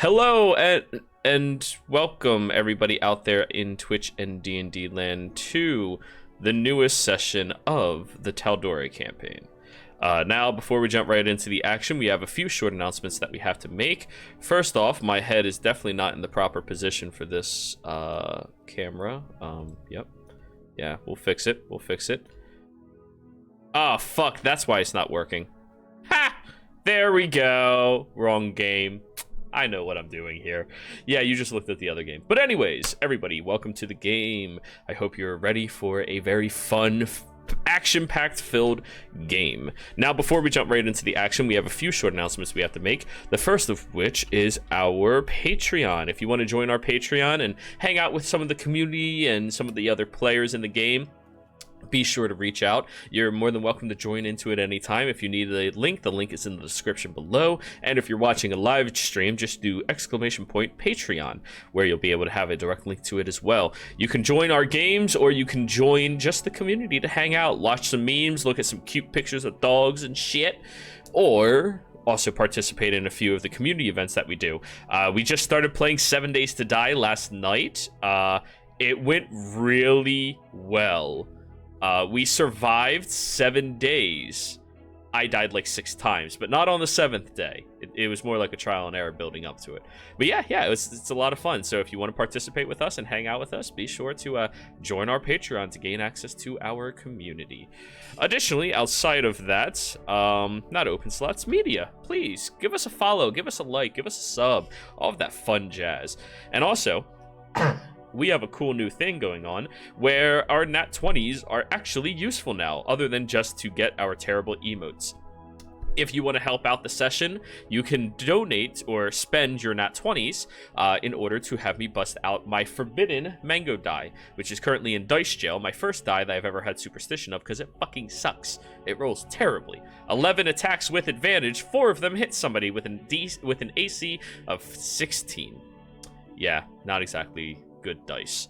Hello and welcome everybody out there in Twitch and D&D land to the newest session of the Tal'Dorei campaign. Now, before we jump right into the action, we have a few short announcements that we have to make. First off, my head is definitely not in the proper position for this camera. Yep. Yeah, we'll fix it. We'll fix it. Ah, fuck, that's why it's not working. Ha! There we go. Wrong game. I know what I'm doing here. Yeah, you just looked at the other game. But anyways, everybody, welcome to the game. I hope you're ready for a very fun, action-packed filled game. Now, before we jump right into the action, we have a few short announcements we have to make. The first of which is our Patreon. If you want to join our Patreon and hang out with some of the community and some of the other players in the game, be sure to reach out. You're more than welcome to join into it anytime. If you need a link, the link is in the description below. And if you're watching a live stream, just do !Patreon, where you'll be able to have a direct link to it as well. You can join our games, or you can join just the community to hang out, watch some memes, look at some cute pictures of dogs and shit, or also participate in a few of the community events that we do. We just started playing 7 Days to Die last night. It went really well. We survived 7 days. I died like 6 times, but not on the 7th day. It was more like a trial and error building up to it. But yeah, it's a lot of fun. So if you want to participate with us and hang out with us, be sure to join our Patreon to gain access to our community. Additionally, outside of that, not Open Slots Media, please give us a follow, give us a like, give us a sub, all of that fun jazz. And also, we have a cool new thing going on where our nat 20s are actually useful now, other than just to get our terrible emotes. If you want to help out the session, you can donate or spend your nat 20s in order to have me bust out my forbidden mango die, which is currently in dice jail, my first die that I've ever had superstition of because it fucking sucks. It rolls terribly. 11 attacks with advantage, 4 of them hit somebody with an AC of 16. Yeah, not exactly good dice.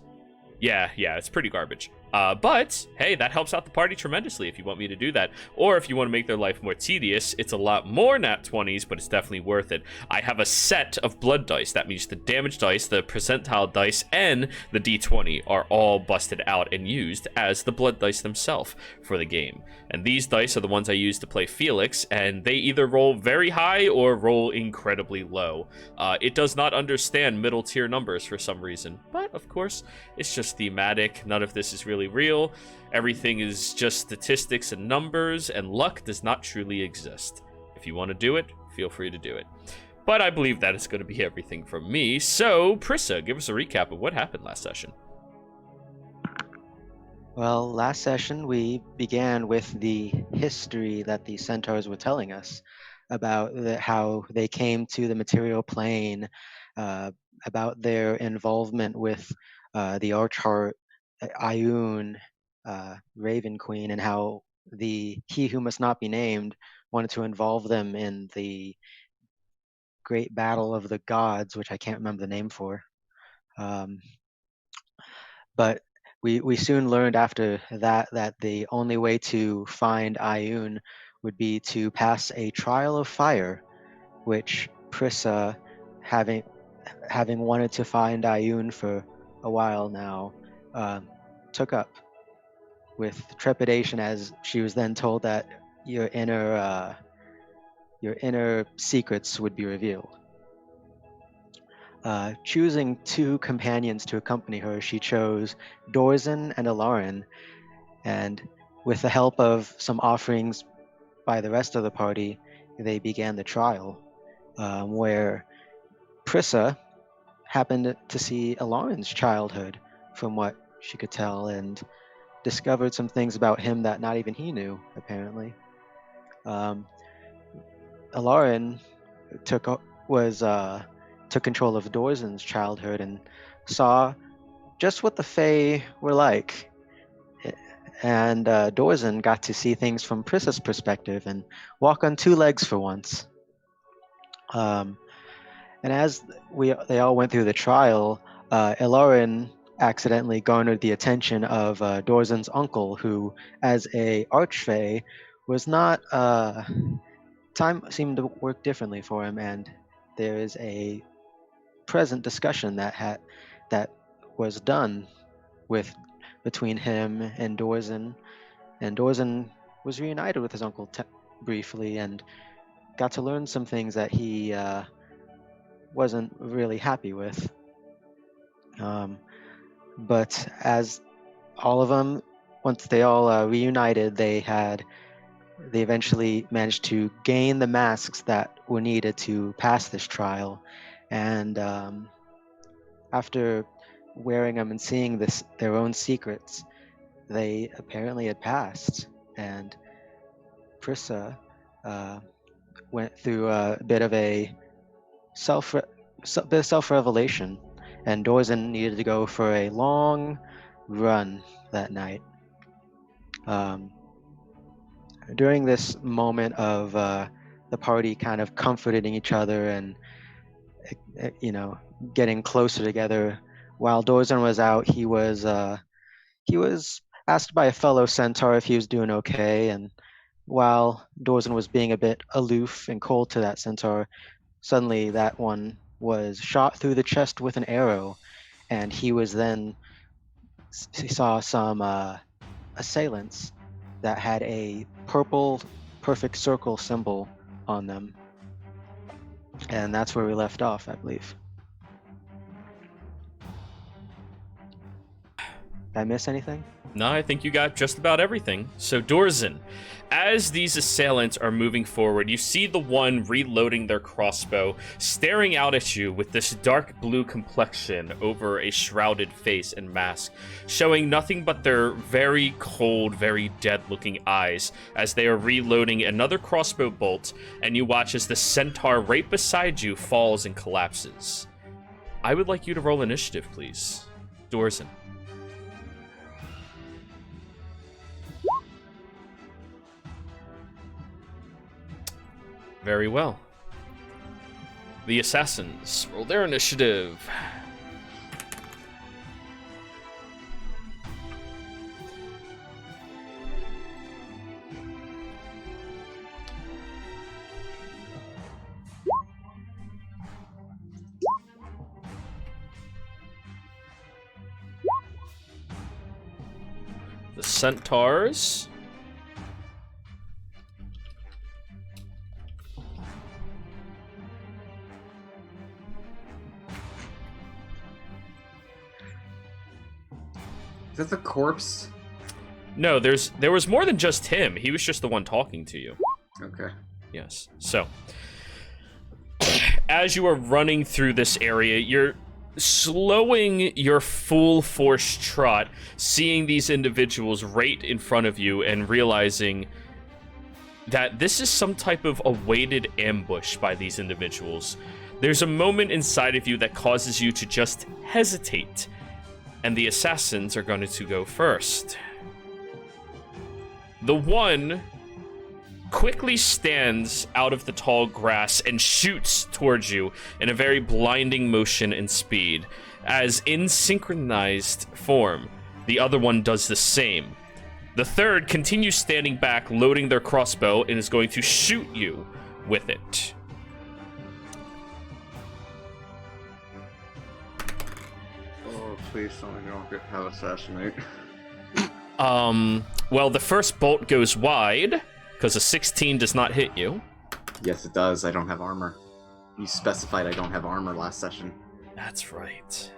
Yeah, it's pretty garbage. But, hey, that helps out the party tremendously if you want me to do that. Or if you want to make their life more tedious, it's a lot more nat 20s, but it's definitely worth it. I have a set of blood dice. That means the damage dice, the percentile dice, and the d20 are all busted out and used as the blood dice themselves for the game. And these dice are the ones I use to play Felix, and they either roll very high or roll incredibly low. It does not understand middle tier numbers for some reason, but of course, it's just thematic. None of this is really real. Everything is just statistics and numbers, and luck does not truly exist. If you want to do it, feel free to do it. But I believe that is going to be everything from me. So, Prissa, give us a recap of what happened last session. Well, last session we began with the history that the centaurs were telling us about how they came to the material plane, about their involvement with the Archheart, Ioun, Raven Queen, and how He Who Must Not Be Named wanted to involve them in the great battle of the gods, which I can't remember the name for. But we soon learned after that the only way to find Ioun would be to pass a trial of fire, which Prissa, having wanted to find Ioun for a while now, took up with trepidation, as she was then told that your inner secrets would be revealed. Choosing 2 companions to accompany her, she chose Dorzen and Alarin, and with the help of some offerings by the rest of the party, they began the trial, where Prissa happened to see Alarin's childhood, from what she could tell, and discovered some things about him that not even he knew, apparently. Alarin took control of Dorzen's childhood and saw just what the Fae were like. And Dorzen got to see things from Prissa's perspective and walk on 2 legs for once. And as they all went through the trial, Ilarin accidentally garnered the attention of Dorzen's uncle, who, as a archfey, was not... time seemed to work differently for him, and there is a present discussion that was done between him and Dorzen. And Dorzen was reunited with his uncle briefly and got to learn some things that he wasn't really happy with. But as all of them, once they all reunited, they eventually managed to gain the masks that were needed to pass this trial. And after wearing them and seeing their own secrets, they apparently had passed. And Prissa went through a bit of a self-revelation, and Dorzen needed to go for a long run that night. During this moment of the party kind of comforting each other and getting closer together, while Dorzen was out, he was asked by a fellow centaur if he was doing okay, and while Dorzen was being a bit aloof and cold to that centaur, suddenly that one was shot through the chest with an arrow, and he saw some assailants that had a purple perfect circle symbol on them. And that's where we left off, I believe. Did I miss anything? No, I think you got just about everything. So, Dorzen, as these assailants are moving forward, you see the one reloading their crossbow, staring out at you with this dark blue complexion over a shrouded face and mask, showing nothing but their very cold, very dead-looking eyes as they are reloading another crossbow bolt, and you watch as the centaur right beside you falls and collapses. I would like you to roll initiative, please. Dorzen. Very well. The assassins roll their initiative. The centaurs. Is that the corpse? No, there was more than just him. He was just the one talking to you. Okay. Yes. So, as you are running through this area, you're slowing your full force trot, seeing these individuals right in front of you and realizing that this is some type of awaited ambush by these individuals. There's a moment inside of you that causes you to just hesitate. And the assassins are going to go first. The one quickly stands out of the tall grass and shoots towards you in a very blinding motion and speed, as in synchronized form, the other one does the same. The third continues standing back, loading their crossbow, and is going to shoot you with it. Please tell me you don't have assassinate. Well, the first bolt goes wide, because a 16 does not hit you. Yes, it does. I don't have armor. You specified I don't have armor last session. That's right.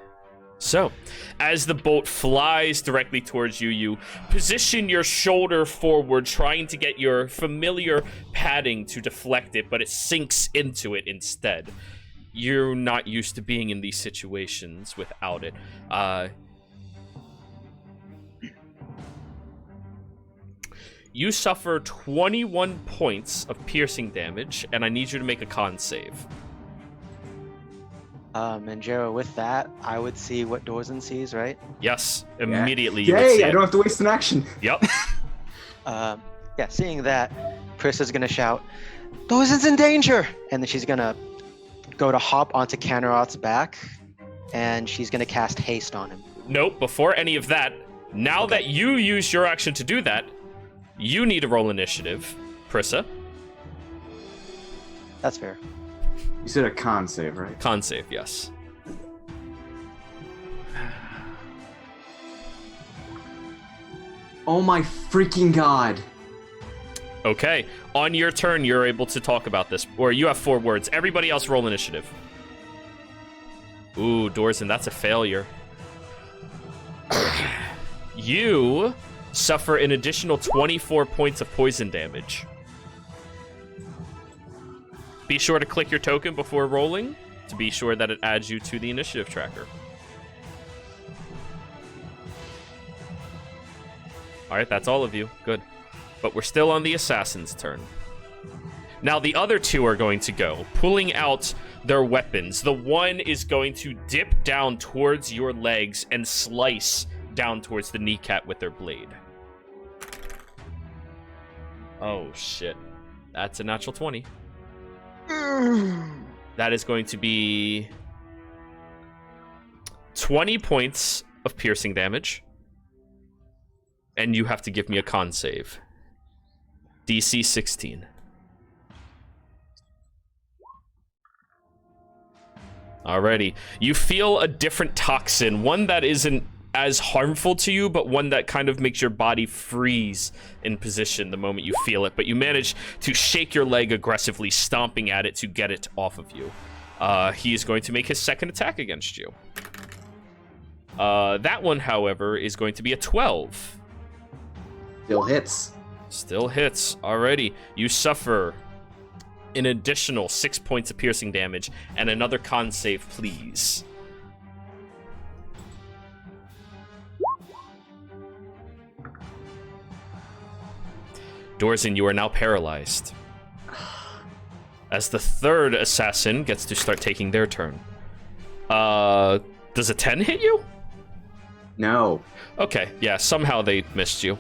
So, as the bolt flies directly towards you, you position your shoulder forward, trying to get your familiar padding to deflect it, but it sinks into it instead. You're not used to being in these situations without it. You suffer 21 points of piercing damage, and I need you to make a con save. And Jero, with that, I would see what Dorzen sees, right? Yes, immediately you would Yay, see I it. don't have to waste an action. Yep. Yeah, seeing that, Prissa's gonna shout, Dorzen's in danger! And then she's gonna go to hop onto Canaroth's back, and she's gonna cast haste on him. Nope, before any of that, now that you use your action to do that, you need to roll initiative, Prissa. That's fair. You said a con save, right? Con save, yes. Oh my freaking god. Okay. On your turn, you're able to talk about this. Or you have 4 words. Everybody else roll initiative. Ooh, Dorzen, that's a failure. You suffer an additional 24 points of poison damage. Be sure to click your token before rolling to be sure that it adds you to the initiative tracker. All right, that's all of you. Good. But we're still on the assassin's turn. Now, the other 2 are going to go, pulling out their weapons. The one is going to dip down towards your legs and slice down towards the kneecap with their blade. Oh, shit. That's a natural 20. That is going to be 20 points of piercing damage. And you have to give me a con save. DC 16. Alrighty. You feel a different toxin, one that isn't as harmful to you, but one that kind of makes your body freeze in position the moment you feel it. But you manage to shake your leg aggressively, stomping at it to get it off of you. He is going to make his second attack against you. That one, however, is going to be a 12. Still hits. Still hits. Alrighty. You suffer an additional 6 points of piercing damage and another con save, please. Dorzen, you are now paralyzed. As the third assassin gets to start taking their turn. Does a 10 hit you? No. Okay, yeah, somehow they missed you.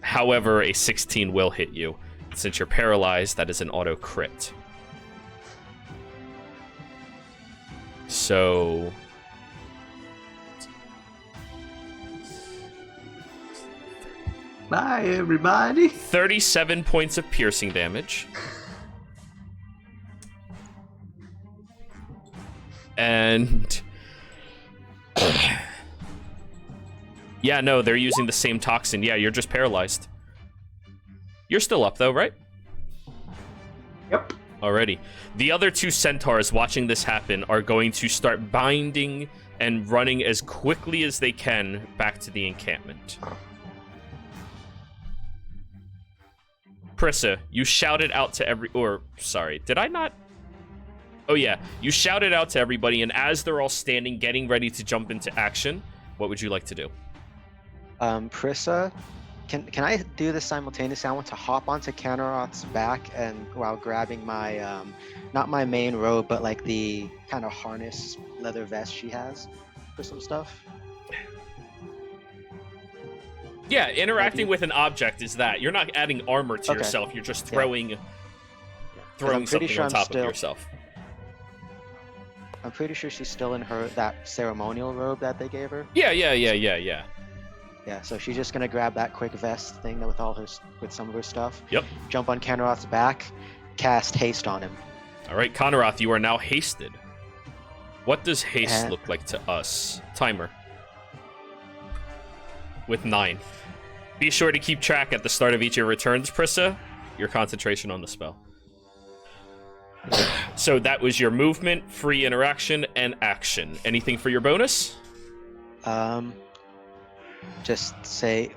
However, a 16 will hit you. Since you're paralyzed, that is an auto crit. So... Bye, everybody. 37 points of piercing damage. And... yeah, no, they're using the same toxin. Yeah, you're just paralyzed. You're still up, though, right? Yep. Alrighty. The other 2 centaurs watching this happen are going to start binding and running as quickly as they can back to the encampment. Prissa, you shouted out to sorry, did I not? Oh yeah, you shouted out to everybody, and as they're all standing, getting ready to jump into action, what would you like to do? Prissa, can I do this simultaneously? I want to hop onto Canaroth's back and while grabbing my, not my main robe, but like the kind of harness leather vest she has for some stuff. Yeah, interacting with an object is that. You're not adding armor to yourself, you're just throwing something sure on top of yourself. I'm pretty sure she's still in that ceremonial robe that they gave her. Yeah. Yeah, so she's just gonna grab that quick vest thing with some of her stuff. Yep. Jump on Canaroth's back, cast haste on him. All right, Canaroth, you are now hasted. What does haste look like to us? Timer. With 9. Be sure to keep track at the start of each of your returns, Prissa. Your concentration on the spell. So that was your movement, free interaction, and action. Anything for your bonus? Just say,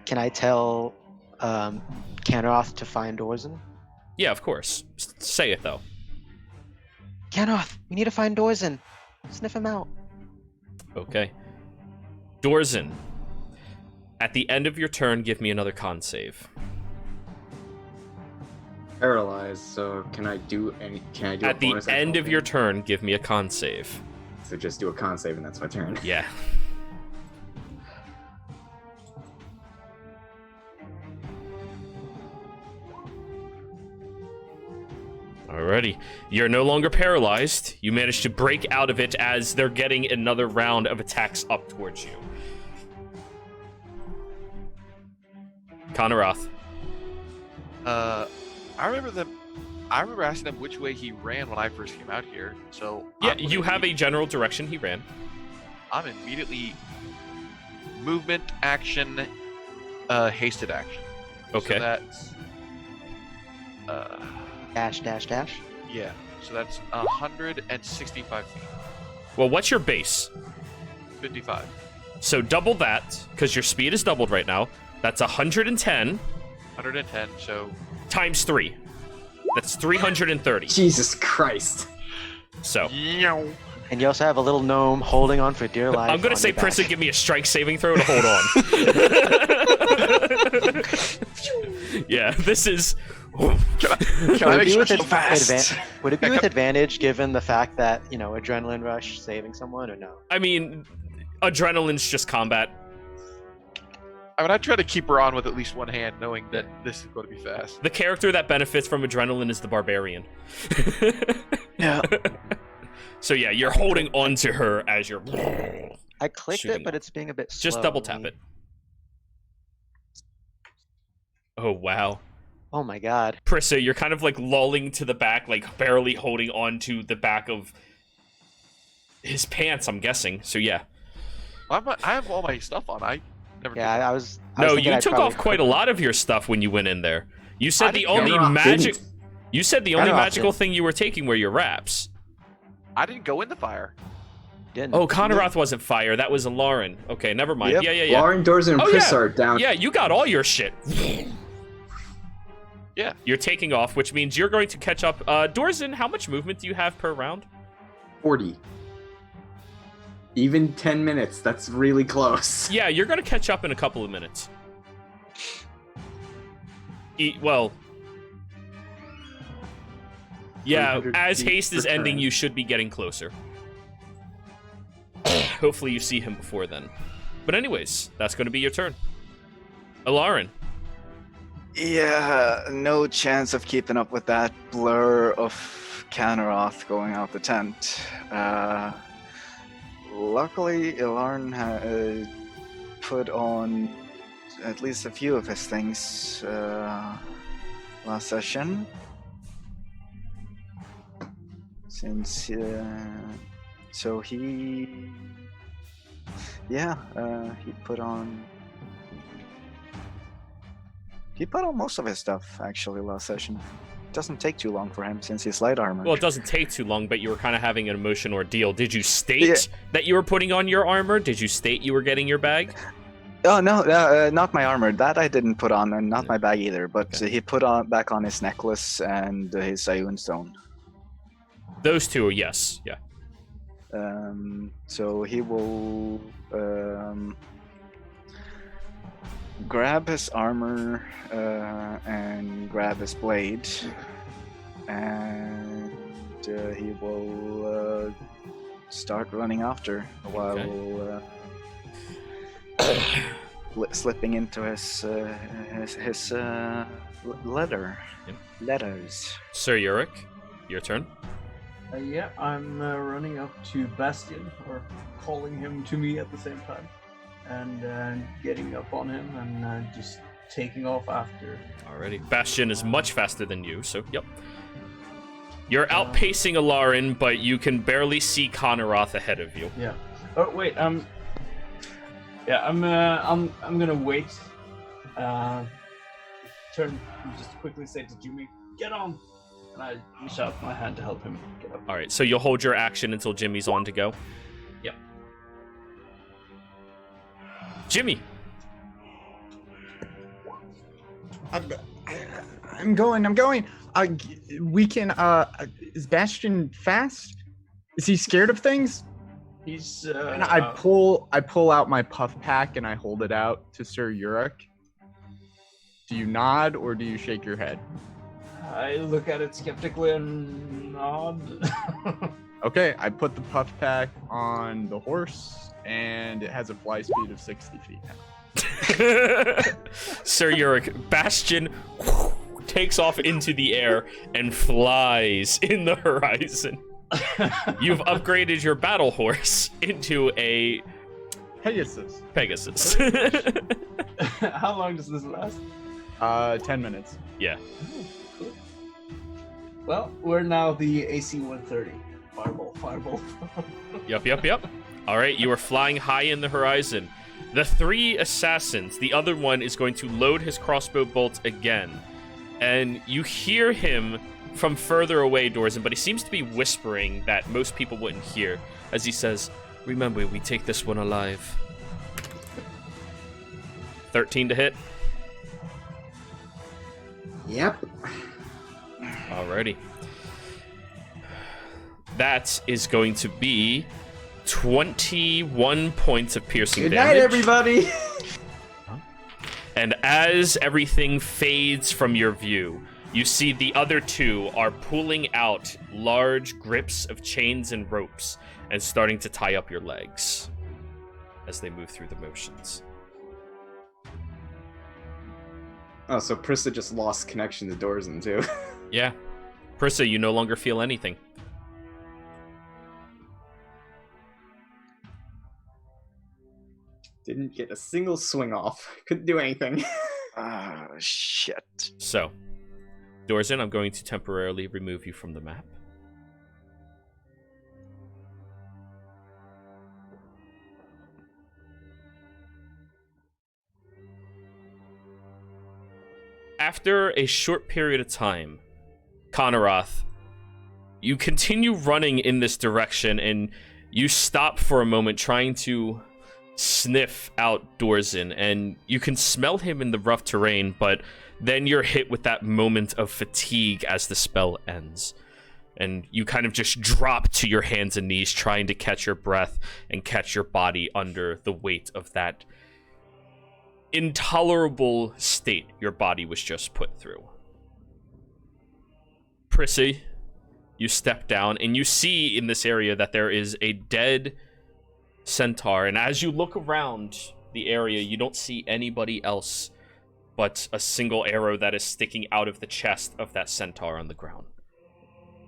can I tell Canaroth to find Dorzen? Yeah, of course. Say it, though. Canaroth, we need to find Dorzen. Sniff him out. Okay. Dorzen, at the end of your turn, give me another con save. Paralyzed, so can I do at the end of your turn, give me a con save. So just do a con save and that's my turn. Yeah. Alrighty. You're no longer paralyzed. You managed to break out of it as they're getting another round of attacks up towards you. Canaroth. I remember asking him which way he ran when I first came out here. So yeah, you have a general direction he ran. I'm immediately movement, action, hasted action. Okay. So that's Dash, dash, dash. yeah. So that's 165 feet. Well, what's your base? 55. So double that, because your speed is doubled right now. That's 110 110. So times 3. That's 330. Jesus Christ. So And you also have a little gnome holding on for dear life. I'm gonna say, Prissa, give me a strike saving throw to hold on. Yeah, this is. can I make sure so fast? Would it be with advantage given the fact that, adrenaline rush saving someone or no? I mean, adrenaline's just combat. I mean, I try to keep her on with at least one hand, knowing that this is going to be fast. The character that benefits from adrenaline is the barbarian. Yeah. So yeah, you're holding on to her as you're. I clicked shooting it, but it's being a bit slow. Just double tap it. Oh wow. Oh my god. Prissa, you're kind of like lolling to the back, like barely holding on to the back of his pants, I'm guessing. So yeah. I have all my stuff on. I never. Yeah, did I was. No, thinking you I'd took probably off quite a lot of your stuff when you went in there. You said the didn't only go. magic. Didn't. You said the only Conrad magical did. thing you were taking were your wraps. I didn't go in the fire. Didn't. Oh, Conrath wasn't fire. That was a Lauren. Okay, never mind. Yep. Yeah. Lauren, Dorzen, and Oh, Priss yeah. are down. Yeah, you got all your shit. Yeah. You're taking off, which means you're going to catch up. Dorzen, how much movement do you have per round? 40. Even 10 minutes. That's really close. Yeah, you're going to catch up in a couple of minutes. Well, yeah, 300 as feet haste is per ending, turn. you should be getting closer. Hopefully you see him before then. But anyways, that's going to be your turn. Alarin. Yeah, no chance of keeping up with that blur of Canaroth going out the tent. Luckily, Ilarn put on at least a few of his things last session. Since, so he put on most of his stuff actually last session. Doesn't take too long for him since he's light armor. Well, it doesn't take too long, but you were kind of having an emotion ordeal. Did you state that you were putting on your armor? Did you state you were getting your bag? Oh no, not my armor. That I didn't put on, and not my bag either. But he put back on his necklace and his Sayun stone. Those two, yes, yeah. So he will grab his armor and grab his blade, and he will start running after while slipping into his letters. Sir Yurik, your turn. Yeah, I'm running up to Bastion, or calling him to me at the same time, and getting up on him and just taking off after. Alrighty. Bastion is much faster than you, so yep. You're outpacing Alarin, but you can barely see Conaroth ahead of you. Yeah. Oh wait, yeah, I'm gonna wait. Turn and just quickly say to Jimmy, "Get on!" And I reach out my hand to help him get up. Alright, so you'll hold your action until Jimmy's on to go? Yep. Jimmy! I'm going. We can. Is Bastion fast? Is he scared of things? He's. And I pull out my puff pack and I hold it out to Sir Yurik. Do you nod or do you shake your head? I look at it skeptically and nod. Okay, I put the puff pack on the horse and it has a fly speed of 60 feet now. Sir Yurik, Bastion takes off into the air and flies in the horizon. You've upgraded your battle horse into a Pegasus. How long does this last? 10 minutes. Yeah. Cool. Well, we're now the AC 130. Fireball. Yep. All right, you are flying high in the horizon. The 3 assassins, the other one is going to load his crossbow bolt again. And you hear him from further away, Dorzen, but he seems to be whispering that most people wouldn't hear as he says, "Remember, we take this one alive." 13 to hit. Yep. Alrighty. That is going to be 21 points of piercing Good damage. night, everybody. And as everything fades from your view, you see the other 2 are pulling out large grips of chains and ropes and starting to tie up your legs as they move through the motions. Oh, so Prissa just lost connection to Dorzen, too. Yeah. Prissa, you no longer feel anything. Didn't get a single swing off. Couldn't do anything. Ah, shit. So, Dorzen, I'm going to temporarily remove you from the map. After a short period of time, Conarath, you continue running in this direction and you stop for a moment trying to sniff out Dorzen, and you can smell him in the rough terrain, but then you're hit with that moment of fatigue as the spell ends. And you kind of just drop to your hands and knees trying to catch your breath and catch your body under the weight of that intolerable state your body was just put through. Prissy, you step down and you see in this area that there is a dead centaur, and as you look around the area, you don't see anybody else but a single arrow that is sticking out of the chest of that centaur on the ground.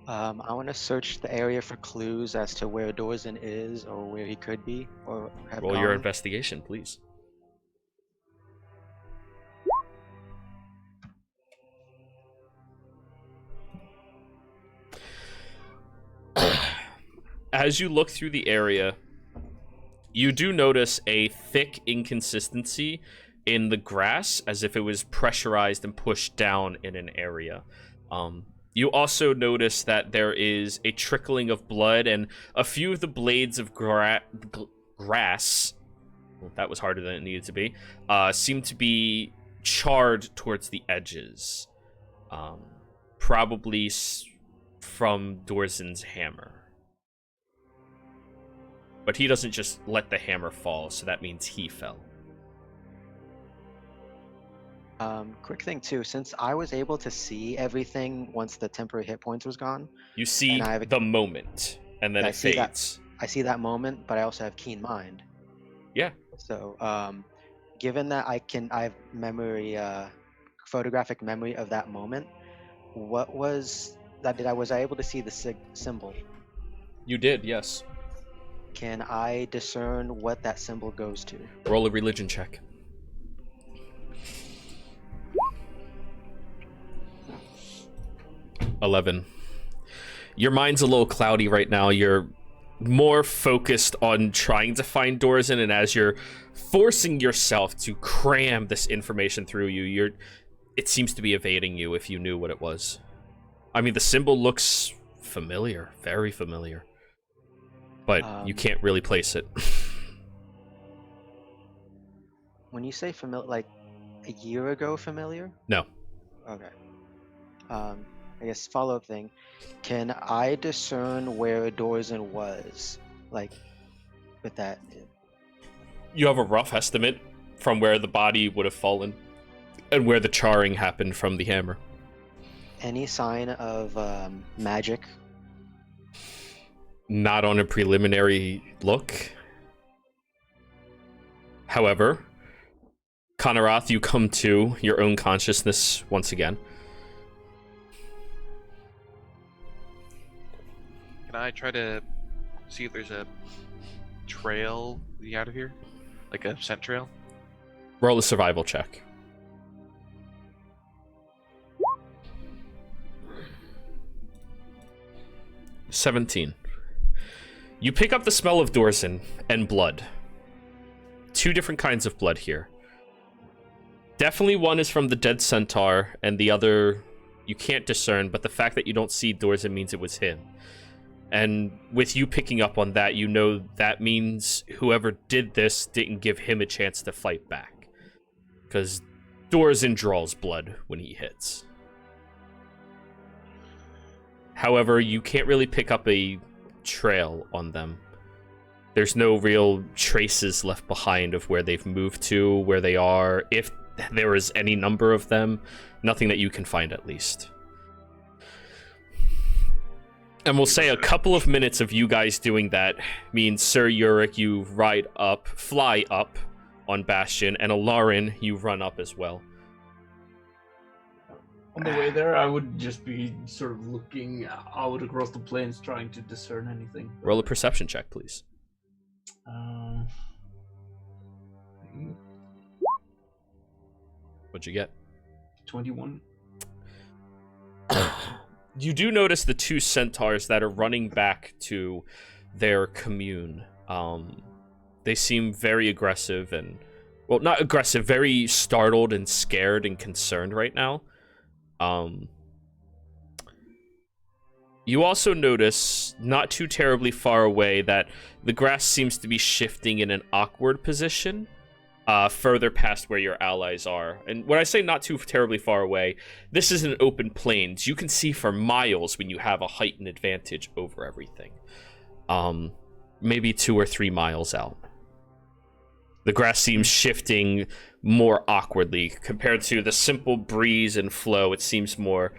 I want to search the area for clues as to where Dorzen is or where he could be or have Roll your gone. investigation, please. As you look through the area, you do notice a thick inconsistency in the grass, as if it was pressurized and pushed down in an area. You also notice that there is a trickling of blood, and a few of the blades of grass, well, that was harder than it needed to be, seem to be charred towards the edges. Probably from Dorzen's hammer. But he doesn't just let the hammer fall, so that means he fell. Quick thing too, since I was able to see everything once the temporary hit points was gone, You see And I have a- the moment, and then I it see that. fades. I see that moment, but I also have keen mind. Yeah. So, given that I have memory, photographic memory of that moment, what was that? Was I able to see the symbol? You did, yes. Can I discern what that symbol goes to? Roll a religion check. $11. Your mind's a little cloudy right now. You're more focused on trying to find Dorzen, and as you're forcing yourself to cram this information through you, it seems to be evading you if you knew what it was. I mean, the symbol looks familiar, very familiar, but you can't really place it. When you say familiar, like a year ago familiar? No. Okay. I guess follow-up thing. Can I discern where Dorzen was? Like, with that? You have a rough estimate from where the body would have fallen and where the charring happened from the hammer. Any sign of magic? Not on a preliminary look. However, Conarath, you come to your own consciousness once again. Can I try to see if there's a trail leading out of here? Like a scent trail? Roll a survival check. $17. You pick up the smell of Dorzen and blood two different kinds of blood here. Definitely one is from the dead centaur, and the other you can't discern, but the fact that you don't see doors, it means it was him. And with you picking up on that, you know that means whoever did this didn't give him a chance to fight back. Because Dorzan draws blood when he hits. However, you can't really pick up a trail on them. There's no real traces left behind of where they've moved to, where they are, if there is any number of them. Nothing that you can find, at least. And we'll say a couple of minutes of you guys doing that means, Sir Yurik, you fly up on Bastion, and Alarin, you run up as well. On the way there, I would just be sort of looking out across the plains, trying to discern anything. Roll a perception check, please. What'd you get? 21. You do notice the two centaurs that are running back to their commune. They seem very aggressive and, well, not aggressive, very startled and scared and concerned right now. You also notice, not too terribly far away, that the grass seems to be shifting in an awkward position, further past where your allies are. And when I say not too terribly far away, this is an open plains. You can see for miles when you have a heightened advantage over everything. Maybe 2 or 3 miles out. The grass seems shifting more awkwardly compared to the simple breeze and flow. It seems more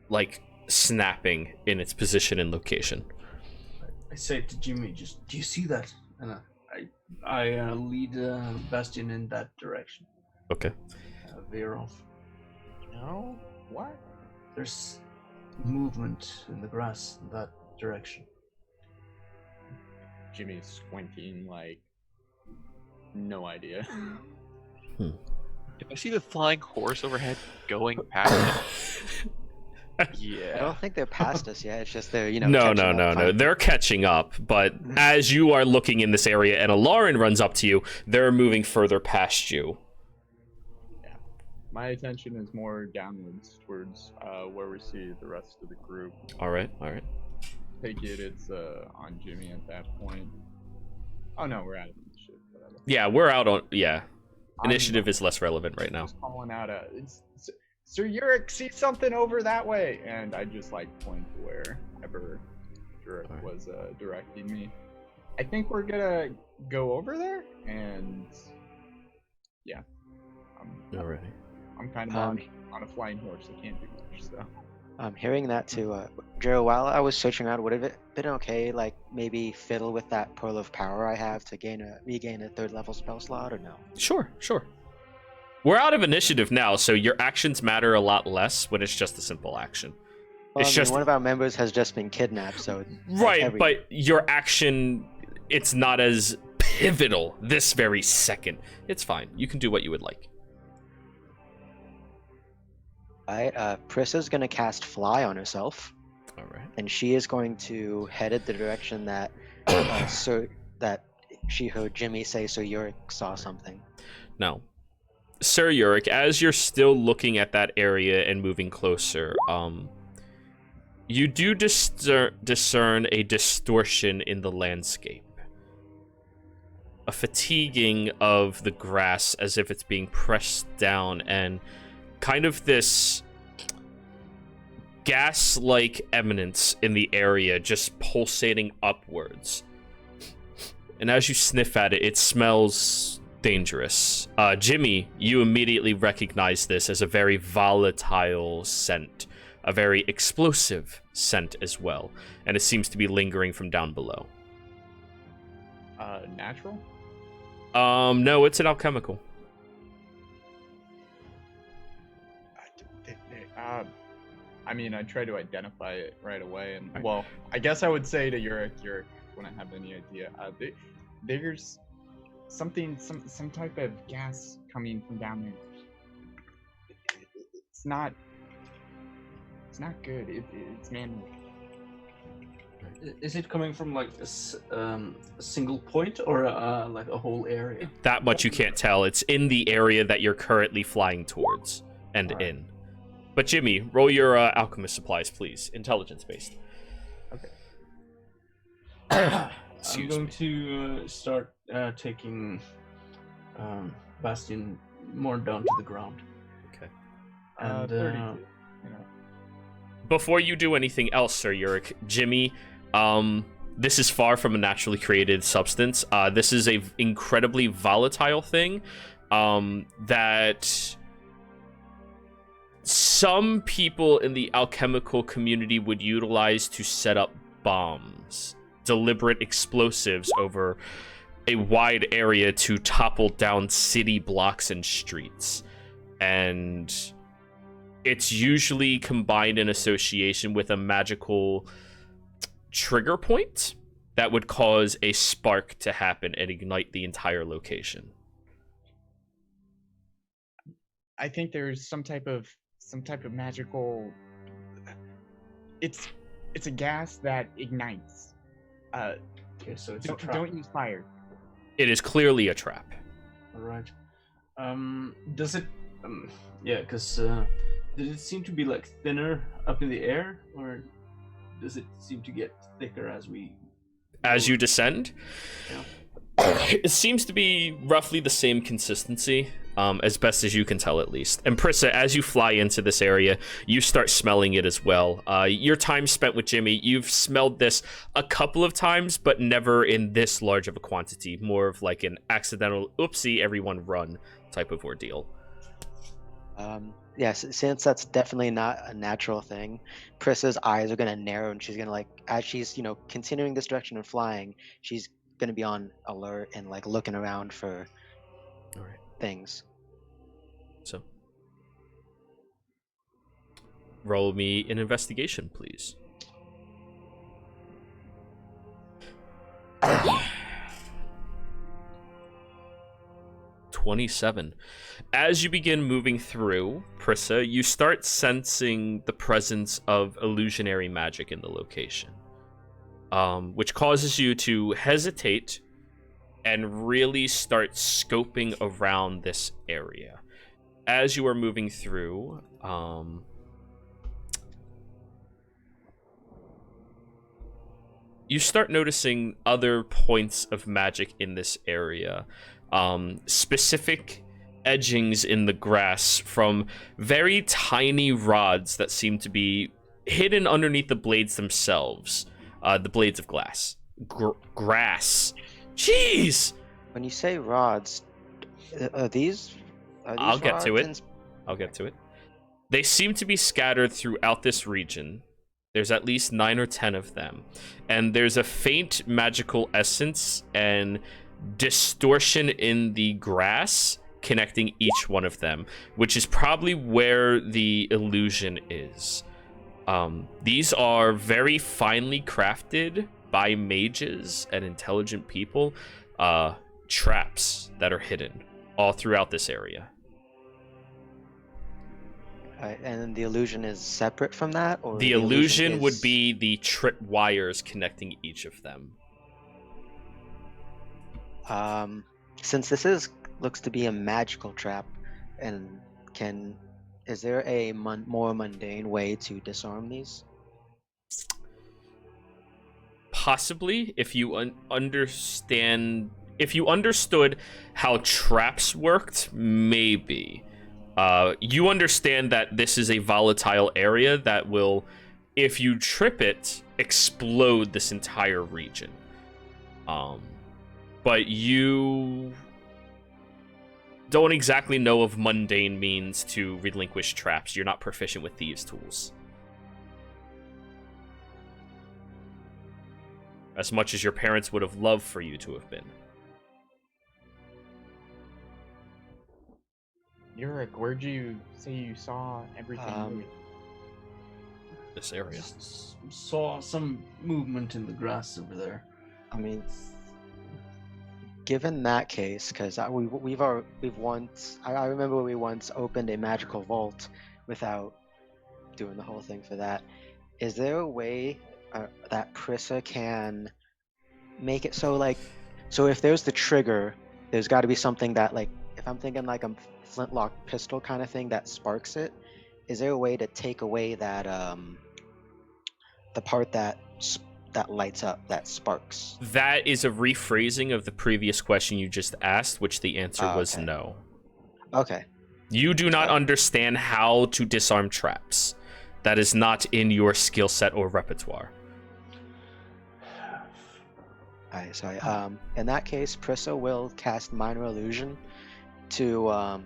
like snapping in its position and location. I say to Jimmy, just, do you see that? And I lead Bastion in that direction. Okay. Veer off. No? What? There's movement in the grass in that direction. Jimmy's squinting like no idea. If I see the flying horse overhead going past I Yeah. don't think they're past us yet. It's just they're, No. catching up. They're catching up, but as you are looking in this area and Alarin runs up to you, they're moving further past you. My attention is more downwards towards where we see the rest of the group. All right. Take it, it's on Jimmy at that point. Oh no, we're out of initiative. Whatever. Yeah, we're out on. Yeah, I'm initiative is less relevant right now. just calling out Sir Yurik, see something over that way, and I just like point to wherever Yurik Alright. was directing me. I think we're gonna go over there, and yeah, Alrighty. I'm kind of on a flying horse. I can't do much, so. Hearing that too, Joe, while I was searching out, would it have been okay, like maybe fiddle with that pearl of power I have to regain a 3rd level spell slot, or no? Sure. We're out of initiative now, so your actions matter a lot less when it's just a simple action. Well, It's just one of our members has just been kidnapped, so right, but your action, it's not as pivotal this very second. It's fine. You can do what you would like. Prissa's gonna cast Fly on herself, All right. and she is going to head in the direction that that she heard Jimmy say. So Yurik saw something. Now, Sir Yurik, as you're still looking at that area and moving closer, you do discern a distortion in the landscape. A fatiguing of the grass as if it's being pressed down, and kind of this gas-like eminence in the area just pulsating upwards. And as you sniff at it, it smells dangerous. Jimmy, you immediately recognize this as a very volatile scent, a very explosive scent as well, and it seems to be lingering from down below. Natural? No, it's an alchemical. I mean, I try to identify it right away, and well, I guess I would say to Yurik, when I have any idea, there's something, some type of gas coming from down there. It's not good. It's man-made. Is it coming from like a single point or like a whole area? That much you can't tell. It's in the area that you're currently flying towards and Alright. in. But Jimmy, roll your alchemist supplies, please. Intelligence based. I'm Excuse going me. to start taking Bastion more down to the ground. Okay. And 32. You know. Before you do anything else, Sir Yurik, Jimmy, this is far from a naturally created substance. This is a incredibly volatile thing that some people in the alchemical community would utilize to set up bombs, deliberate explosives over a wide area to topple down city blocks and streets. And it's usually combined in association with a magical trigger point that would cause a spark to happen and ignite the entire location. I think there's some type of magical. It's a gas that ignites. Okay, so it's a trap. Don't use fire. It is clearly a trap. All right. Does it? Yeah, because did it seem to be like thinner up in the air, or does it seem to get thicker as we? As you descend, Yeah. it seems to be roughly the same consistency, as best as you can tell, at least. And Prissa, as you fly into this area, you start smelling it as well. Your time spent with Jimmy, you've smelled this a couple of times, but never in this large of a quantity. More of like an accidental, oopsie, everyone run type of ordeal. Yes, since that's definitely not a natural thing, Prissa's eyes are gonna narrow, and she's gonna like, as she's continuing this direction and flying, she's gonna be on alert and like looking around for All right. things. So, roll me an investigation, please. $27. As you begin moving through, Prissa, you start sensing the presence of illusionary magic in the location, which causes you to hesitate and really start scoping around this area. As you are moving through, you start noticing other points of magic in this area. Specific edgings in the grass from very tiny rods that seem to be hidden underneath the blades themselves. The blades of grass. Jeez! When you say rods, are these I'll get to rods it. I'll get to it. They seem to be scattered throughout this region. There's at least 9 or 10 of them. And there's a faint magical essence and distortion in the grass connecting each one of them, which is probably where the illusion is. These are very finely crafted by mages and intelligent people, traps that are hidden all throughout this area. And then the illusion is separate from that, or The illusion would is- be the trip wires connecting each of them. Since this looks to be a magical trap, and is there a more mundane way to disarm these? Possibly, if you if you understood how traps worked, maybe. You understand that this is a volatile area that will, if you trip it, explode this entire region. But you don't exactly know of mundane means to relinquish traps. You're not proficient with thieves' tools. As much as your parents would have loved for you to have been. Yurik, where'd you say you saw everything? This area. Just saw some movement in the grass over there. I mean, given that case, because I remember we once opened a magical vault without doing the whole thing for that. Is there a way that Prissa can make it so like, so if there's the trigger, there's got to be something that like, if I'm thinking like a flintlock pistol kind of thing that sparks it, is there a way to take away that the part that lights up, that sparks? That is a rephrasing of the previous question you just asked, which the answer was okay. no. Okay. You do not Oh. understand how to disarm traps. That is not in your skill set or repertoire. Alright, sorry. In that case, Prissa will cast Minor Illusion to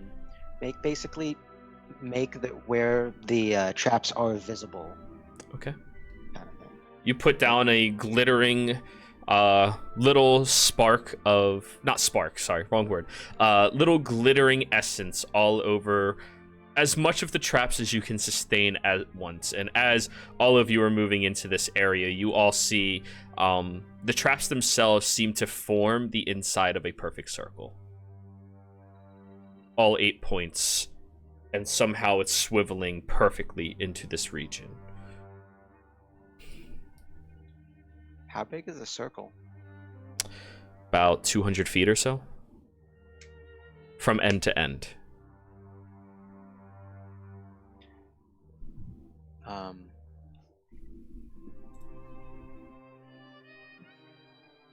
basically make where the traps are visible. Okay. Kind of thing. You put down a glittering little spark of, not spark, sorry, wrong word. Little glittering essence all over as much of the traps as you can sustain at once. And as all of you are moving into this area, you all see the traps themselves seem to form the inside of a perfect circle. All 8 points. And somehow it's swiveling perfectly into this region. How big is the circle? About 200 feet or so. From end to end.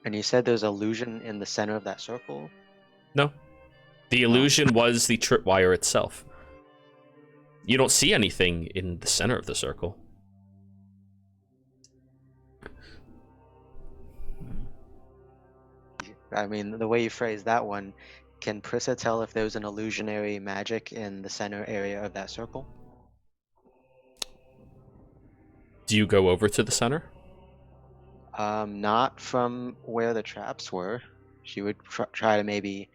And you said there's illusion in the center of that circle? No. The illusion was the tripwire itself. You don't see anything in the center of the circle. I mean, the way you phrased that one, can Prissa tell if there's an illusionary magic in the center area of that circle? Do you go over to the center? Not from where the traps were. She would try to maybe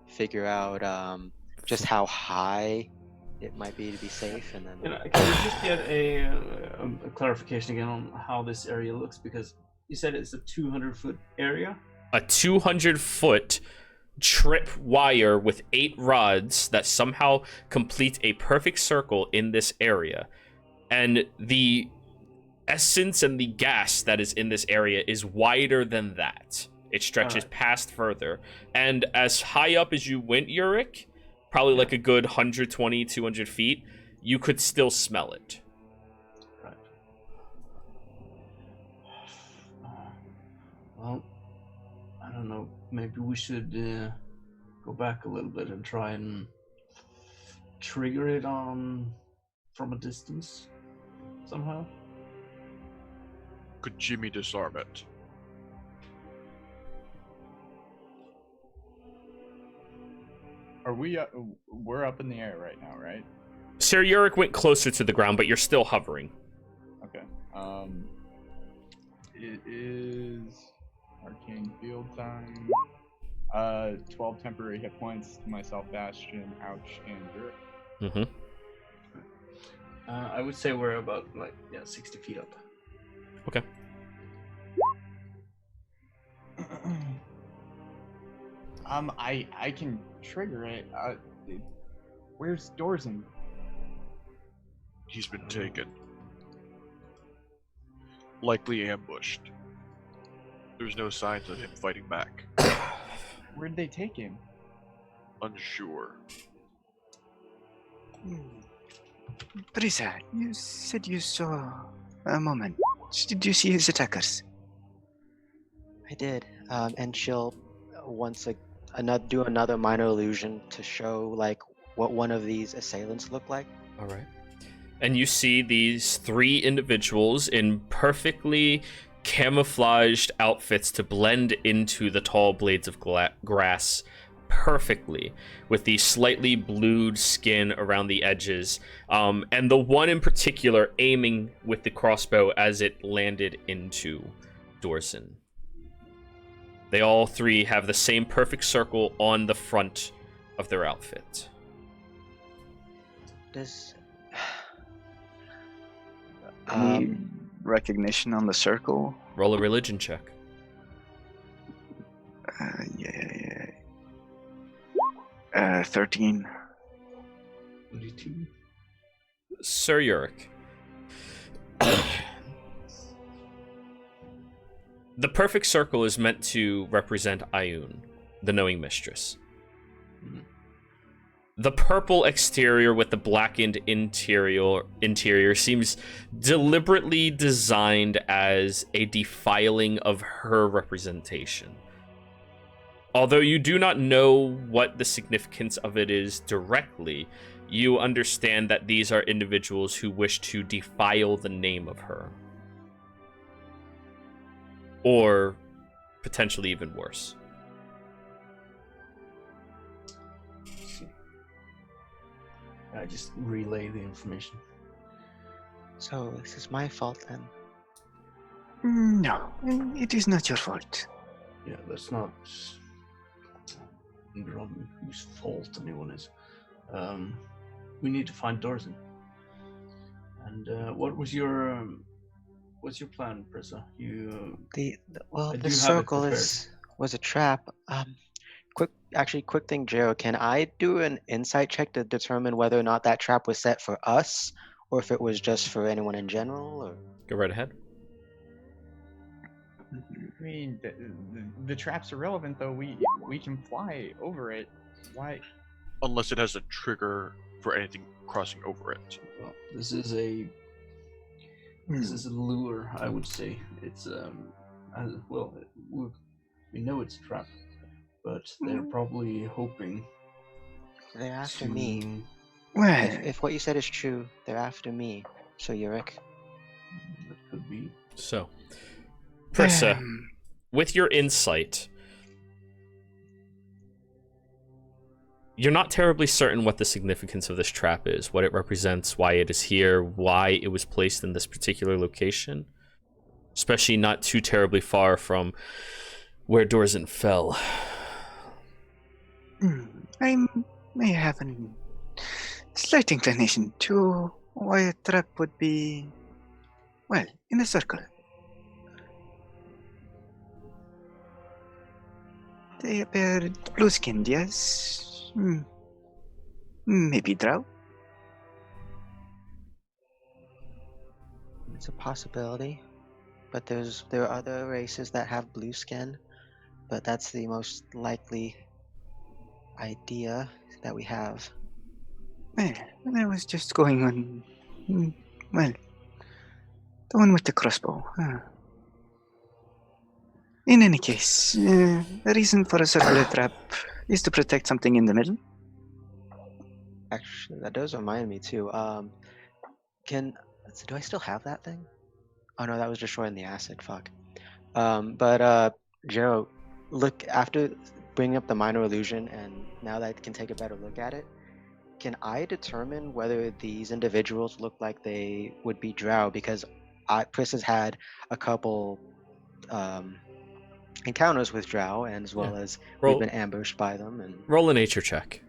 figure out just how high it might be to be safe, and then. Can we just get a clarification again on how this area looks? Because you said it's a 200-foot area. A 200-foot trip wire with 8 rods that somehow complete a perfect circle in this area, and the essence and the gas that is in this area is wider than that. It stretches past further, and as high up as you went, Yurik, probably like a good 120, 200 feet, you could still smell it. Right. Well, I don't know. Maybe we should go back a little bit and try and trigger it on from a distance somehow. Could Jimmy disarm it? Are we? We're up in the air right now, right? Sir Yurik went closer to the ground, but you're still hovering. Okay. It is arcane field time. 12 temporary hit points to myself, Bastion, Ouch, and Yurik. Mm-hmm. I would say we're about 60 feet up. Okay. I can trigger it. Where's Dorzen? He's been taken. Likely ambushed. There's no signs of him fighting back. Where'd they take him? Unsure. Prisa, you said you saw a moment. Did you see his attackers? I did, and she'll do another minor illusion to show like what one of these assailants look like. All right. And you see these 3 individuals in perfectly camouflaged outfits to blend into the tall blades of grass perfectly, with the slightly blued skin around the edges, and the one in particular aiming with the crossbow as it landed into Dorson. They all 3 have the same perfect circle on the front of their outfit. Does Any recognition on the circle? Roll a religion check. Yeah. 13. 22. Sir Yurik. The perfect circle is meant to represent Ayun, the knowing mistress. The purple exterior with the blackened interior seems deliberately designed as a defiling of her representation. Although you do not know what the significance of it is directly, you understand that these are individuals who wish to defile the name of her. Or potentially even worse. I just relay the information. So this is my fault then. No, it is not your fault. Yeah, let's not linger on whose fault anyone is. We need to find Dorzen. And what's your plan, Prissa? The I do have the it circle prepared. was a trap. Quick thing, Jero. Can I do an insight check to determine whether or not that trap was set for us, or if it was just for anyone in general? Or Go right ahead. I mean, the trap's irrelevant though. We can fly over it. Why? Unless it has a trigger for anything crossing over it. Well, this is a lure, I would say. It's we know it's a trap, but they're probably hoping they're after to. me. Well, If what you said is true, they're after me. So Yurik. That could be. So, Prissa, um, with your insight, you're not terribly certain what the significance of this trap is, what it represents, why it is here, why it was placed in this particular location, especially not too terribly far from where Dorzen fell. I may have a slight inclination to why a trap would be, well, in a circle. They appear blue-skinned, yes. Maybe drow. It's a possibility, but there are other races that have blue skin, but that's the most likely idea that we have. Well, I was just going on, well, the one with the crossbow. In any case, the reason for a circular trap is to protect something in the middle. Actually, that does remind me too. Do I still have that thing? Oh no, that was destroyed in the acid. Fuck. Jero, look after bringing up the minor illusion, and now that I can take a better look at it, can I determine whether these individuals look like they would be drow? Because Pris has had a couple encounters with drow, and as well as we've been ambushed by them. And roll a nature check.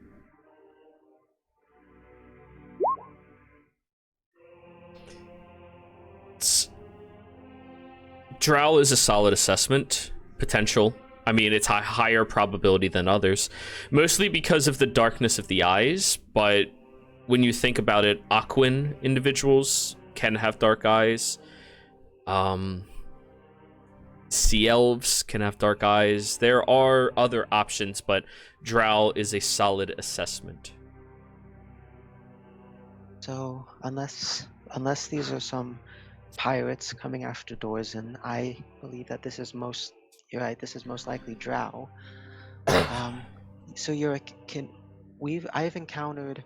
Drow is a solid assessment. Potential. I mean, it's a higher probability than others. Mostly because of the darkness of the eyes, but when you think about it, Aquan individuals can have dark eyes. Sea elves can have dark eyes. There are other options, but Drow is a solid assessment. so, unless these are some pirates coming after Dorzen, I believe that this is most. You're right. This is most likely Drow. So I've encountered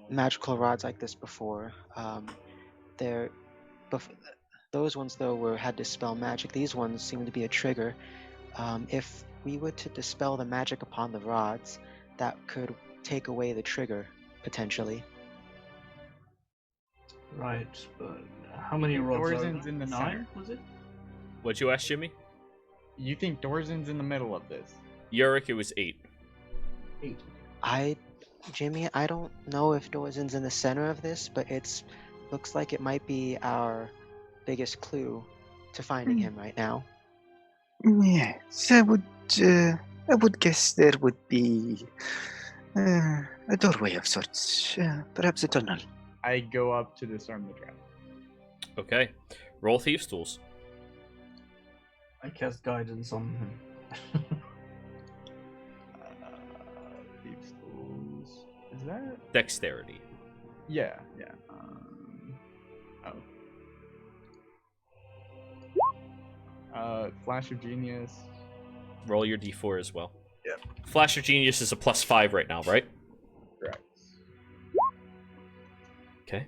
magical rods like this before. Those ones though had dispel magic. These ones seem to be a trigger. If we were to dispel the magic upon the rods, that could take away the trigger potentially. Right, but how many rods are Dorzen's in the 9, center. was it? What'd you ask, Jimmy? You think Dorzen's in the middle of this? Yurik, it was 8. 8. Jimmy, I don't know if Dorzen's in the center of this, but looks like it might be our biggest clue to finding him right now. Yes, I would guess there would be a doorway of sorts, perhaps a tunnel. I go up to disarm the trap. Okay. Roll Thieves' Tools. I cast guidance on him. Thieves' Tools. Is that? Dexterity. Yeah. Flash of Genius. Roll your d4 as well. Yep. Flash of Genius is a +5 right now, right? Correct. Okay.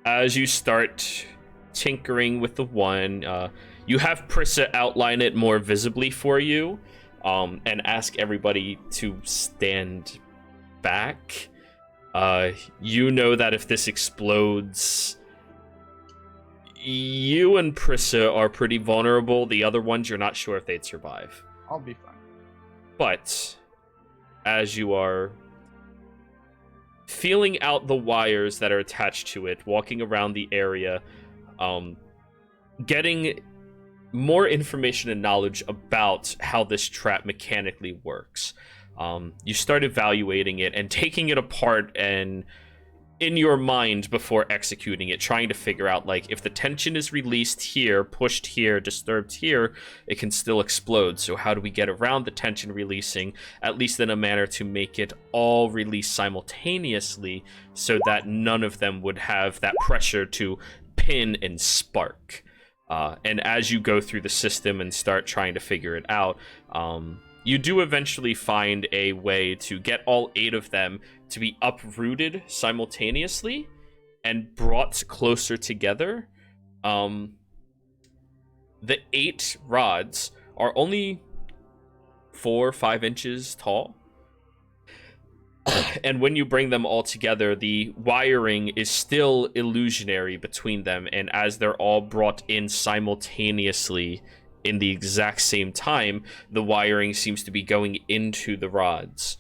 As you start tinkering with the one, you have Prissa outline it more visibly for you, and ask everybody to stand back. You know that if this explodes, you and Prissa are pretty vulnerable. The other ones, you're not sure if they'd survive. I'll be fine. But as you are feeling out the wires that are attached to it, walking around the area, getting more information and knowledge about how this trap mechanically works, you start evaluating it and taking it apart and in your mind before executing it, trying to figure out, like, if the tension is released here, pushed here, disturbed here, it can still explode. So how do we get around the tension releasing, at least in a manner to make it all release simultaneously so that none of them would have that pressure to pin and spark. And as you go through the system and start trying to figure it out, you do eventually find a way to get all 8 of them to be uprooted simultaneously and brought closer together. The 8 rods are only 4 or 5 inches tall. And when you bring them all together, the wiring is still illusionary between them. And as they're all brought in simultaneously in the exact same time, the wiring seems to be going into the rods.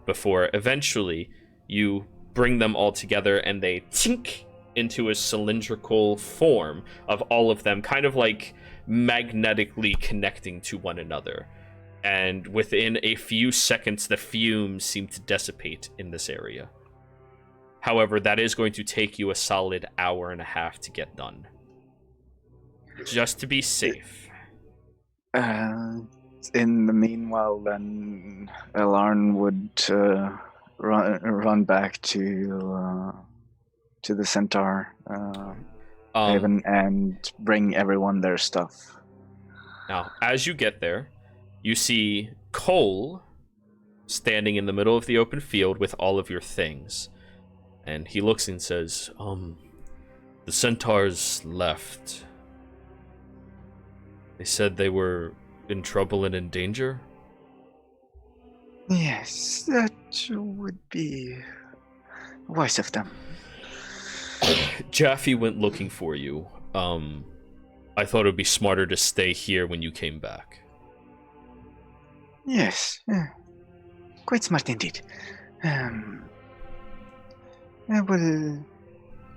Before eventually you bring them all together and they tink into a cylindrical form of all of them, kind of like magnetically connecting to one another. And within a few seconds, the fumes seem to dissipate in this area. However, that is going to take you a solid hour and a half to get done. Just to be safe. In the meanwhile, then Alarn would run back to the Centaur Haven and bring everyone their stuff. Now, as you get there, you see Cole standing in the middle of the open field with all of your things. And he looks and says, the Centaurs left. They said they were in trouble and in danger? Yes, that would be wise of them. Jaffe went looking for you. I thought it would be smarter to stay here when you came back. Yes, quite smart indeed. I will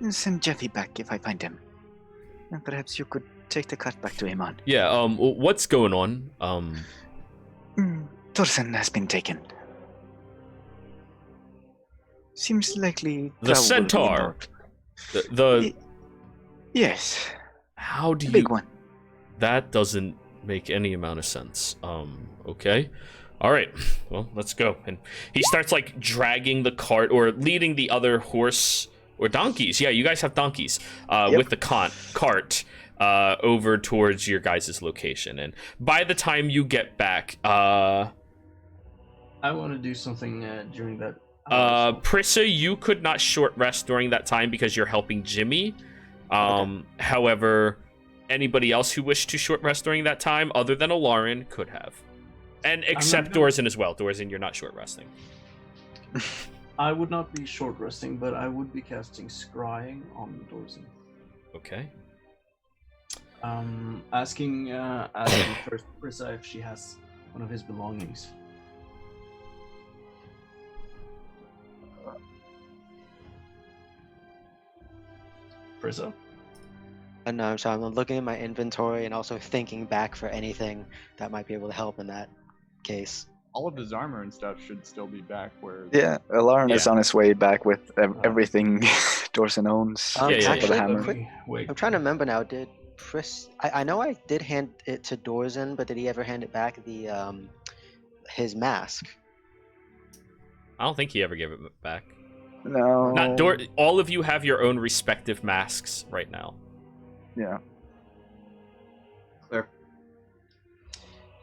send Jeffy back if I find him. And perhaps you could take the cart back to Amon. Yeah, what's going on? Thorson has been taken. Seems likely The Centaur! Yes. How do you... Big one. That doesn't make any amount of sense. Okay. Alright, well, let's go. And he starts, like, dragging the cart, or leading the other horse, or donkeys. Yeah, you guys have donkeys. Yep. With the cart, over towards your guys' location. And by the time you get back, I want to do something during that. Prissa, you could not short rest during that time because you're helping Jimmy. Okay. However, anybody else who wished to short rest during that time, other than Alarin, could have. And except Dorzin as well. Dorzin, you're not short resting. I would not be short resting, but I would be casting Scrying on Dorzin. Okay. Asking first Prissa if she has one of his belongings. Prissa? No, so I'm looking at my inventory and also thinking back for anything that might be able to help in that case. All of his armor and stuff should still be back where. Yeah, Alarn is Yeah. on his way back with everything Dorson owns. Yeah, except for the actually, hammer. quick- Wait. I'm trying to remember now. Did I know I did hand it to Dorzen, but did he ever hand it back his mask? I don't think he ever gave it back. No. Not all of you have your own respective masks right now. Yeah. Clear.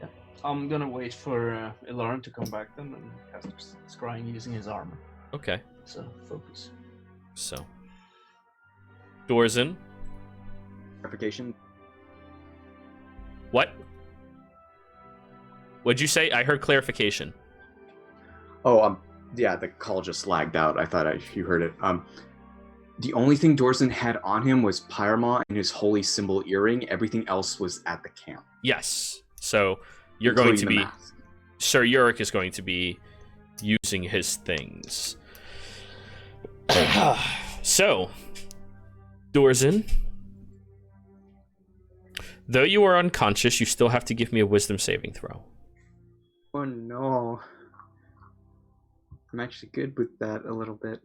Yeah. I'm gonna wait for Ilaran to come back then and cast scrying using his armor. Okay. So focus. So, Dorzen. Clarification. What? What'd you say? I heard clarification. Oh, yeah, the call just lagged out. I thought you heard it. The only thing Dorzen had on him was Pyrama and his holy symbol earring. Everything else was at the camp. Yes. So you're going to including the be mask. Sir Yurik is going to be using his things. So, Dorzen, though you are unconscious, you still have to give me a wisdom saving throw. Oh no. I'm actually good with that a little bit.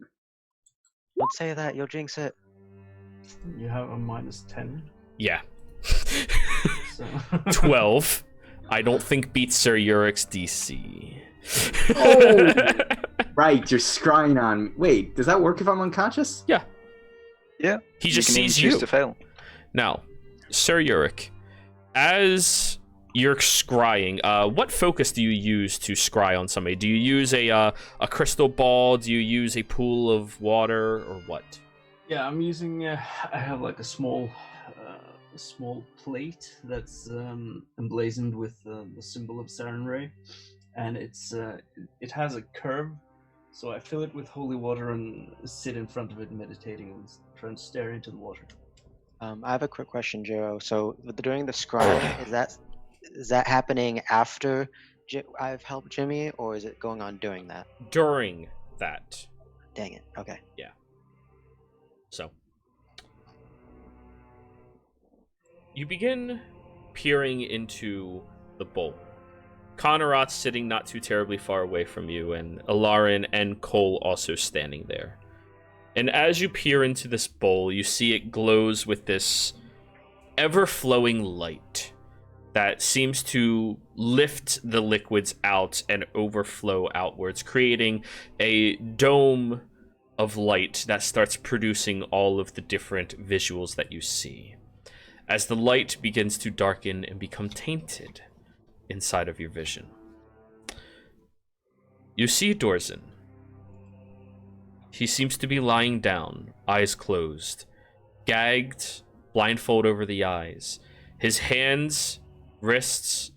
Don't say that. You'll jinx it. You have a -10. Yeah. So 12. I don't think beats Sir Yurik's DC. Oh! Right, you're scrying on me. Wait, does that work if I'm unconscious? Yeah. Yeah. He just you can even sees choose you. to fail. Now, Sir Yurik, as you're scrying, what focus do you use to scry on somebody? Do you use a crystal ball? Do you use a pool of water, or what? yeah, I'm using. I have like a small plate that's emblazoned with the symbol of Tal'Dorei, and it has a curve. So I fill it with holy water and sit in front of it, meditating and trying to stare into the water. I have a quick question, Jiro. So during the scrying, is that happening after I've helped Jimmy, or is it going on during that? During that. Dang it. Okay. So, you begin peering into the bowl. Connerat's sitting not too terribly far away from you, and Ilaran and Cole also standing there. And as you peer into this bowl, you see it glows with this ever-flowing light that seems to lift the liquids out and overflow outwards, creating a dome of light that starts producing all of the different visuals that you see. As the light begins to darken and become tainted inside of your vision, you see Dorzen. He seems to be lying down, eyes closed, gagged, blindfold over the eyes. His hands, wrists,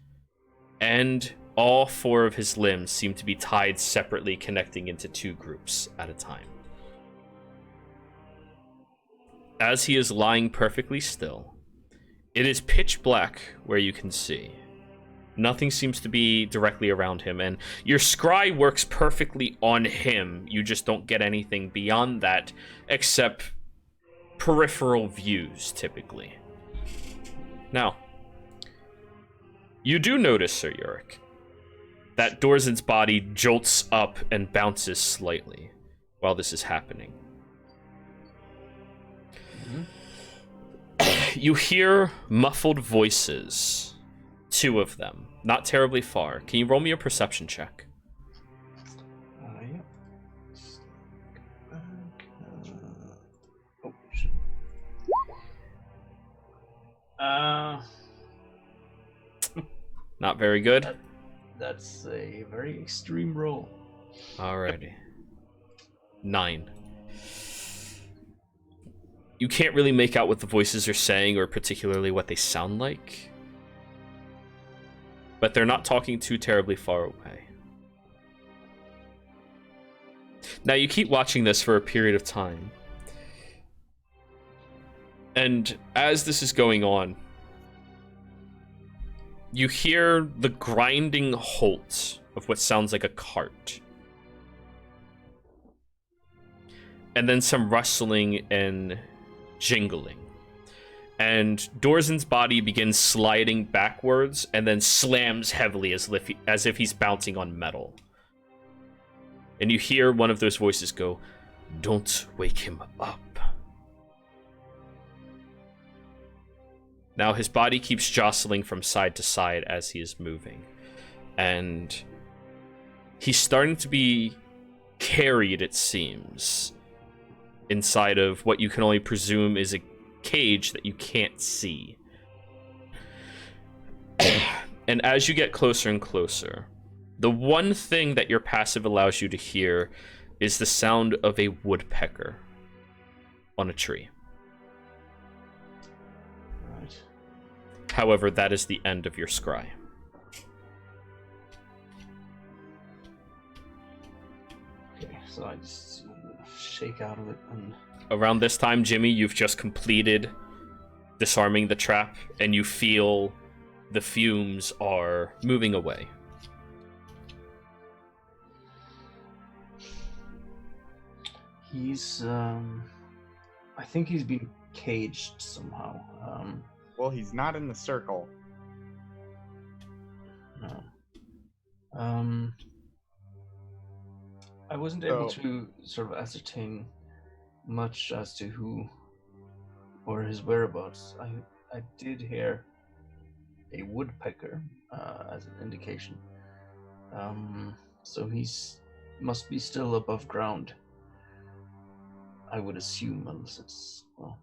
and all 4 of his limbs seem to be tied separately, connecting into 2 groups at a time. As he is lying perfectly still, it is pitch black where you can see. Nothing seems to be directly around him, and your scry works perfectly on him. You just don't get anything beyond that, except peripheral views, typically. Now, you do notice, Sir Yurik, that Dorzen's body jolts up and bounces slightly while this is happening. You hear muffled voices, 2 of them, not terribly far. Can you roll me a perception check? Yeah. Oh shit. Not very good? That's a very extreme roll. Alrighty. 9. You can't really make out what the voices are saying or particularly what they sound like. But they're not talking too terribly far away. Now you keep watching this for a period of time. And as this is going on, you hear the grinding halt of what sounds like a cart. And then some rustling and jingling. And Dorzen's body begins sliding backwards and then slams heavily as if he's bouncing on metal. And you hear one of those voices go, "Don't wake him up." Now his body keeps jostling from side to side as he is moving. And he's starting to be carried, it seems, inside of what you can only presume is a cage that you can't see. And as you get closer and closer, the one thing that your passive allows you to hear is the sound of a woodpecker on a tree. Right. However, that is the end of your scry. Okay, so I just shake out of it and... Around this time, Jimmy, you've just completed disarming the trap, and you feel the fumes are moving away. He's, I think he's been caged somehow. Well, he's not in the circle. No. I wasn't able to sort of ascertain much as to who or his whereabouts. I did hear a woodpecker as an indication. So must be still above ground. I would assume, unless it's, well.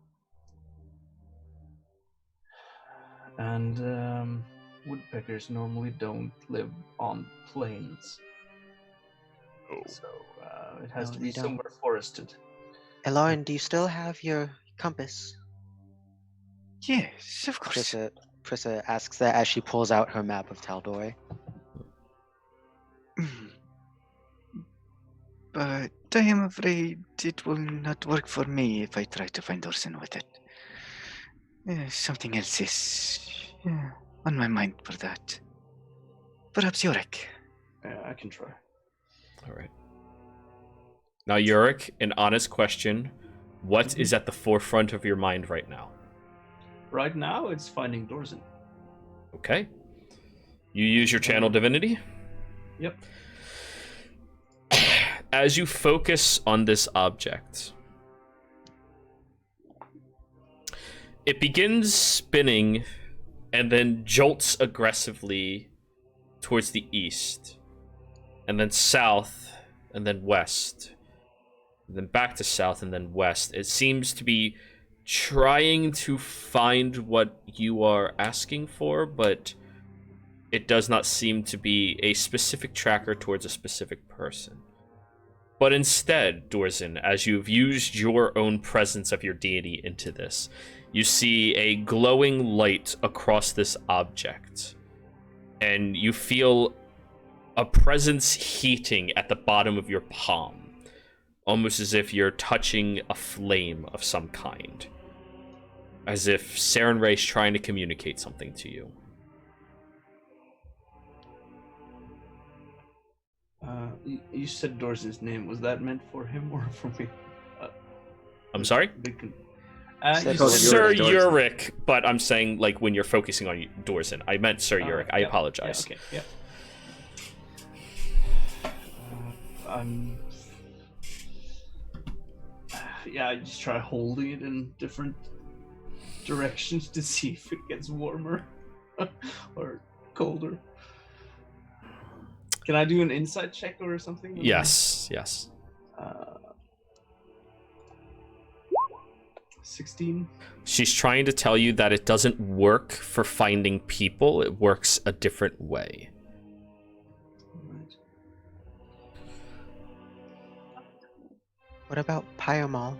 And woodpeckers normally don't live on plains. Oh. So it has No, to they be don't. somewhere forested. Elorin, do you still have your compass? Yes, of course. Prissa asks that as she pulls out her map of Tal'Dorei. But I am afraid it will not work for me if I try to find Orson with it. Something else is on my mind for that. Perhaps Yorick. I can try. All right. Now, Yurik, an honest question. What is at the forefront of your mind right now? Right now, it's finding Dorzen. Okay. You use your channel divinity? Yep. As you focus on this object, it begins spinning and then jolts aggressively towards the east, and then south, and then west, and then back to south, and then west. It seems to be trying to find what you are asking for, but it does not seem to be a specific tracker towards a specific person. But instead, Dorzen, as you've used your own presence of your deity into this, you see a glowing light across this object, and you feel a presence heating at the bottom of your palm, almost as if you're touching a flame of some kind, as if Sarenrae's trying to communicate something to you. You said Dorzen's name. Was that meant for him or for me? I'm sorry? Said You Sir Dorzen. Yurik, but I'm saying, like, when you're focusing on Dorzen. I meant Sir Yurik. I apologize. Yeah, okay, yeah. I just try holding it in different directions to see if it gets warmer or colder. Can I do an insight check or something? Yes. 16. She's trying to tell you that it doesn't work for finding people. It works a different way. Right. What about Pyromal?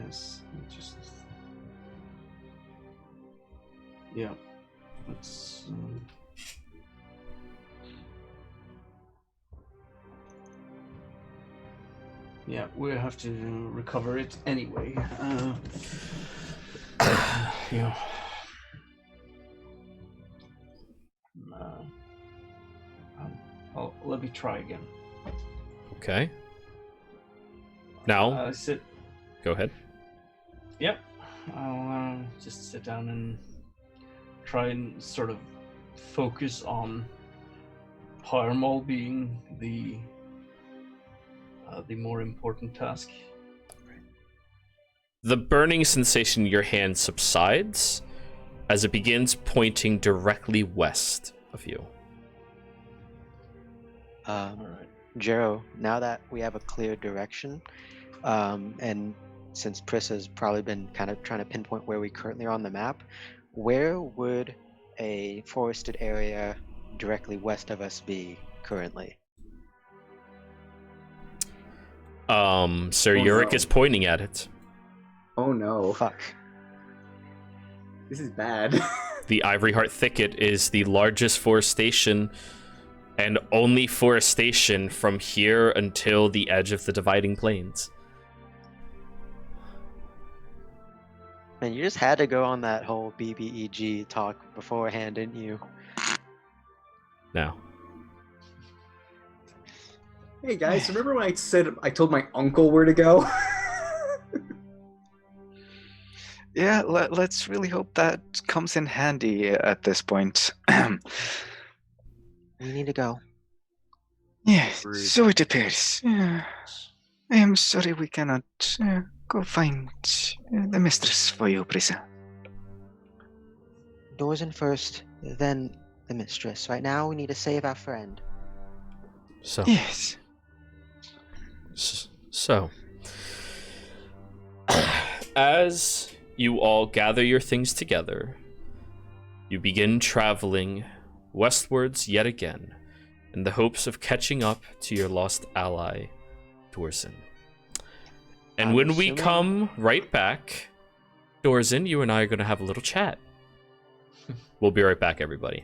Yes. Yeah. Let's. Yeah, we have to recover it anyway. Yeah. Let me try again. Okay. Now, Sit. go ahead. Yep. I'll just sit down and try and sort of focus on Pyromal being the more important task. The burning sensation in your hand subsides, as it begins pointing directly west of you. All right. Jero, now that we have a clear direction, and since Pris has probably been kind of trying to pinpoint where we currently are on the map, where would a forested area directly west of us be currently? Sir Oh, Yurik no. is pointing at it. Oh no, Fuck. this is bad. The Ivory Heart Thicket is the largest forestation and only forestation from here until the edge of the dividing plains. Man, you just had to go on that whole BBEG talk beforehand, didn't you? Now, Hey guys, remember when I told my uncle where to go? Yeah, let's really hope that comes in handy at this point. We need to go. Yes, Agreed. so it appears. I am sorry we cannot go find the mistress for you, Brisa. Dorzen first, then the mistress. Right now, we need to save our friend. so, Yes. so, as you all gather your things together, you begin traveling westwards yet again, in the hopes of catching up to your lost ally, Dorzen. And I'm when we assuming- come right back, Dorzen, you and I are going to have a little chat. We'll be right back, everybody.